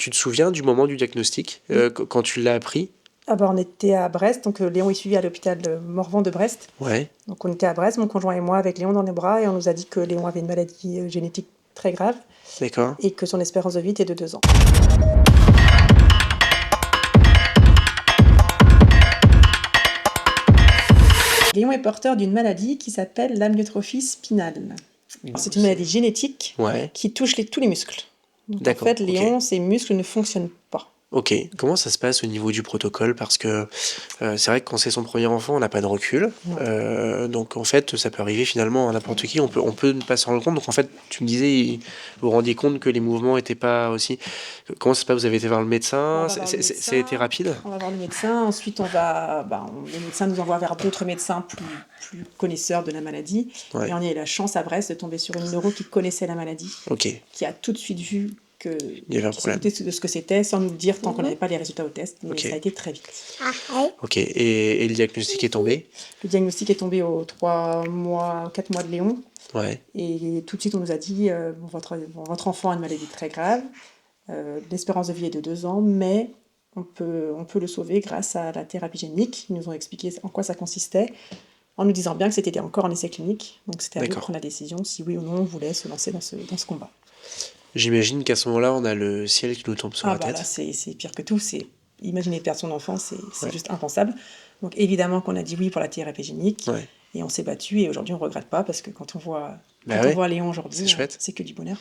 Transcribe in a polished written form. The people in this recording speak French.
Tu te souviens du moment du diagnostic, quand tu l'as appris? Ah bah, on était à Brest, donc Léon est suivi à l'hôpital Morvan de Brest. Ouais, Donc on était à Brest, mon conjoint et moi, avec Léon dans les bras, et on nous a dit que Léon avait une maladie génétique très grave d'accord. et que son espérance de vie était de 2 ans. Léon est porteur d'une maladie qui s'appelle l'amyotrophie spinale. C'est une maladie génétique Ouais, qui touche tous les muscles. Donc en d'accord, fait, ok. Léon, ses muscles ne fonctionnent pas. Ok, comment ça se passe au niveau du protocole? Parce que c'est vrai que quand c'est son premier enfant, on n'a pas de recul. Ouais. Donc en fait, ça peut arriver finalement à n'importe qui. On peut ne pas s'en rendre compte. Donc en fait, tu me disais, vous vous rendiez compte que les mouvements n'étaient pas aussi. Comment ça se passe? Vous avez été voir le On médecin? va voir le Ça a été médecin, rapide? on va voir le médecin, ensuite le médecin nous envoie vers d'autres médecins plus connaisseurs de la maladie. Ouais, Et on a eu la chance à Brest de tomber sur une neuro qui connaissait la maladie, ok, qui a tout de suite vu il y avait un qui s'est problème. douté de ce que c'était, sans nous le dire tant qu'on n'avait pas les résultats au test, mais Ok. ça a été très vite. Ok, et le diagnostic est tombé? Le diagnostic est tombé aux 4 mois de Léon, Ouais, et tout de suite on nous a dit votre enfant a une maladie très grave, l'espérance de vie est de 2 ans, mais on peut le sauver grâce à la thérapie génique. Ils nous ont expliqué en quoi ça consistait, en nous disant bien que c'était encore en essai clinique, donc c'était à nous de d'accord. prendre la décision si oui ou non on voulait se lancer dans ce combat. J'imagine qu'à ce moment-là, on a le ciel qui nous tombe sur Ah la bah là tête. c'est pire que tout, imaginer perdre son enfant, c'est Ouais, juste impensable. Donc évidemment qu'on a dit oui pour la thérapie génique, ouais. et on s'est battu, et aujourd'hui on regrette pas, parce que quand on Bah on ouais, voit Léon c'est aujourd'hui, chouette. c'est que du bonheur.